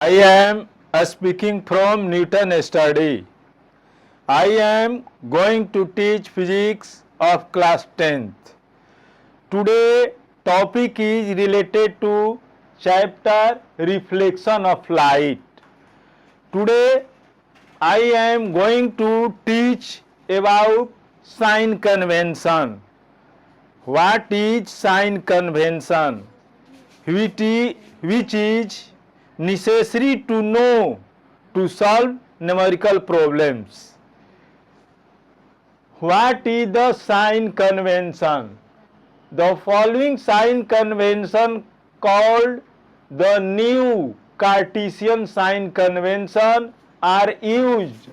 I am speaking from Newton study. I am going to teach physics of class 10th. Today topic is related to chapter reflection of light. Today I am going to teach about sign convention. What is sign convention? Which is necessary to know to solve numerical problems. What is the sign convention? The following sign convention called the new Cartesian sign convention are used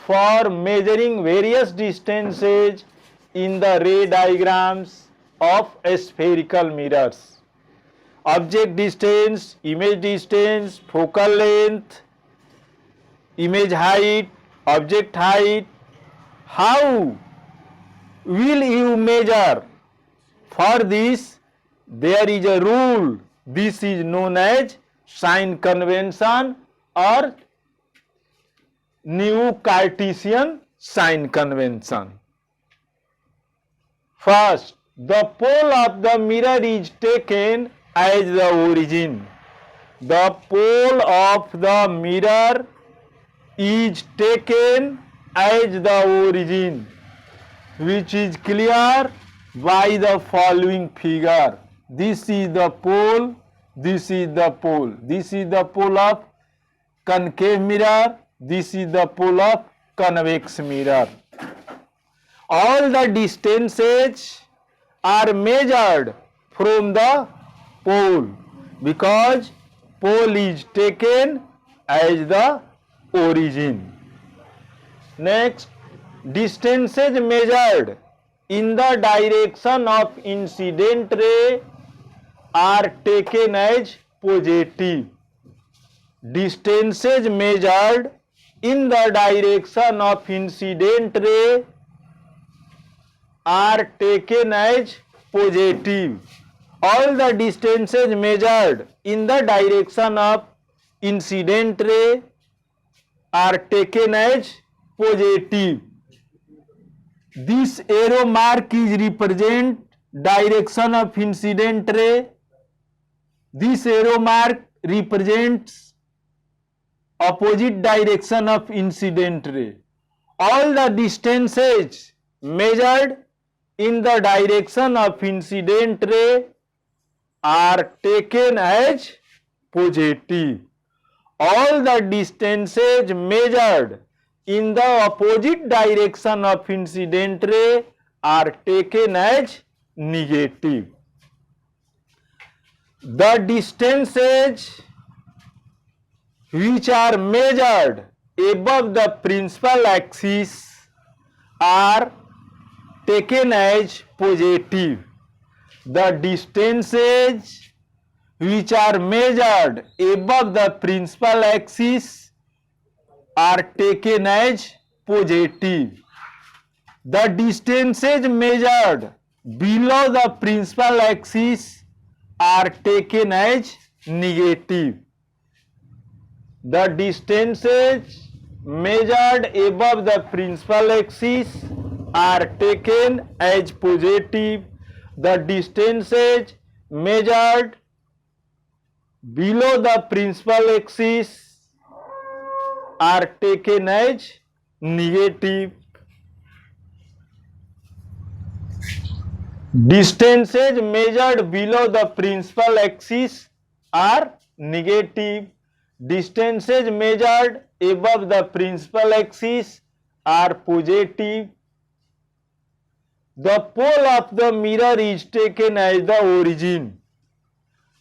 for measuring various distances in the ray diagrams of spherical mirrors. Object distance, image distance, focal length, image height, object height. How will you measure? For this, there is a rule. This is known as sign convention or new Cartesian sign convention. First, the pole of the mirror is taken as the origin. The pole of the mirror is taken as the origin, which is clear by the following figure. This is the pole, this is the pole. This is the pole of concave mirror, this is the pole of convex mirror. All the distances are measured from the pole because pole is taken as the origin. Next, distances measured in the direction of incident ray are taken as positive. Distances measured in the direction of incident ray are taken as positive. All the distances measured in the direction of incident ray are taken as positive. This arrow mark is represent direction of incident ray. This arrow mark represents opposite direction of incident ray. All the distances measured in the direction of incident ray are taken as positive. All the distances measured in the opposite direction of incident ray are taken as negative. The distances which are measured above the principal axis are taken as positive. The distances which are measured above the principal axis are taken as positive. The distances measured below the principal axis are taken as negative. The distances measured above the principal axis are taken as positive. The distances measured below the principal axis are taken as negative. Distances measured below the principal axis are negative. Distances measured above the principal axis are positive. The pole of the mirror is taken as the origin.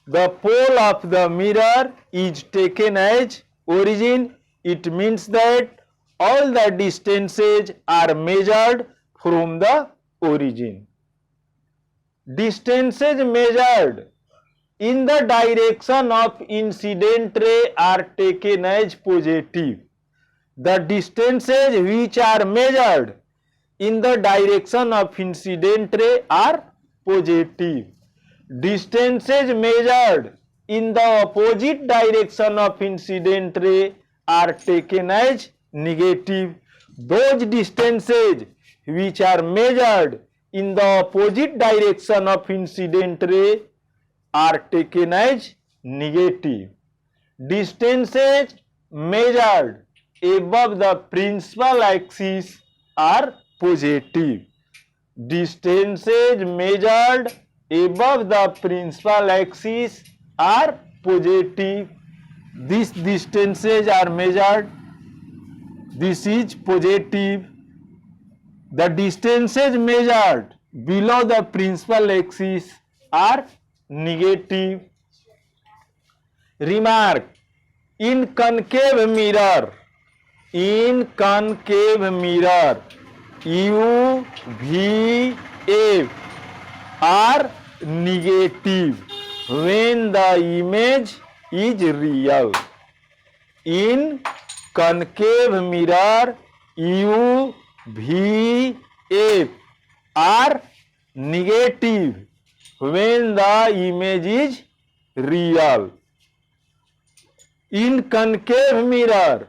The pole of the mirror is taken as origin. It means that all the distances are measured from the origin. Distances measured in the direction of incident ray are taken as positive. The distances which are measured in the direction of incident ray are positive. Distances measured in the opposite direction of incident ray are taken as negative. Those distances which are measured in the opposite direction of incident ray are taken as negative. Distances measured above the principal axis are positive. Distances measured above the principal axis are positive. These distances are measured. This is positive. The distances measured below the principal axis are negative. Remark: in concave mirror, U, V, F are negative when the image is real. In concave mirror, U, V, F are negative when the image is real. In concave mirror,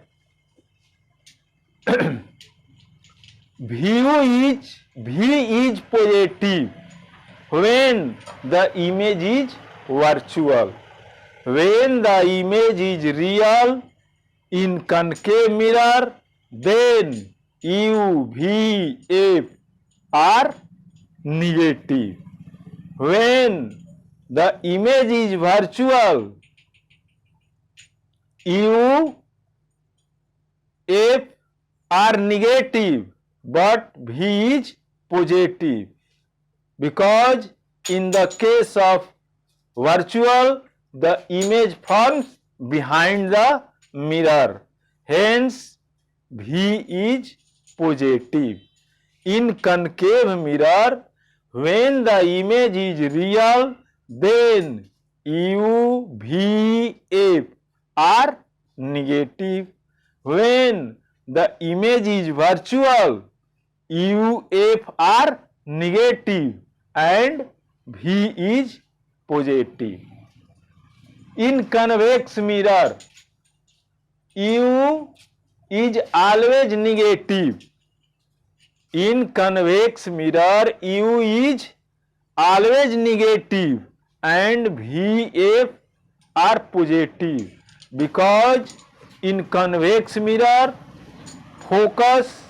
V is positive when the image is virtual. When the image is real in concave mirror, then U, V, F are negative. When the image is virtual, U, F are negative but V is positive, because in the case of virtual the image forms behind the mirror, hence V is positive. In concave mirror, when the image is real, then U, V, F are negative. When the image is virtual, U, F are negative and V is positive. In convex mirror, U is always negative. In convex mirror, U is always negative and V, F are positive, because in convex mirror focus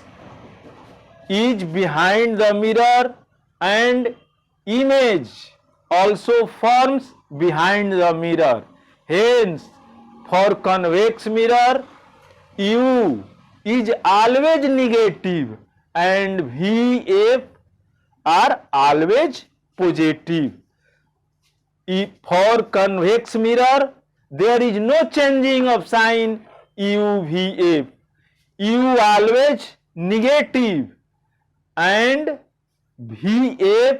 is behind the mirror and image also forms behind the mirror. Hence, for convex mirror, U is always negative and V, F are always positive. For convex mirror, there is no changing of sign U, V, F. U always negative and V, F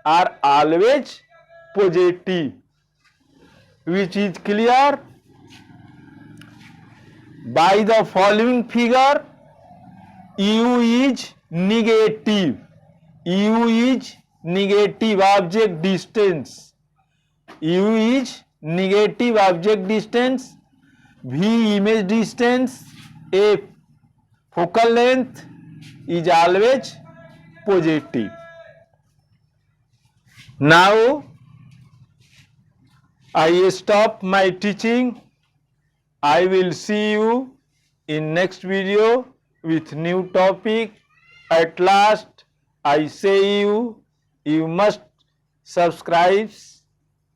are always positive. Which is clear? By the following figure, U is negative. U is negative object distance. U is negative object distance. V image distance. F focal length is always positive. Now I stop my teaching. I will see you in next video with new topic. At last I say you must subscribe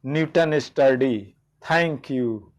Newton Study. Thank you.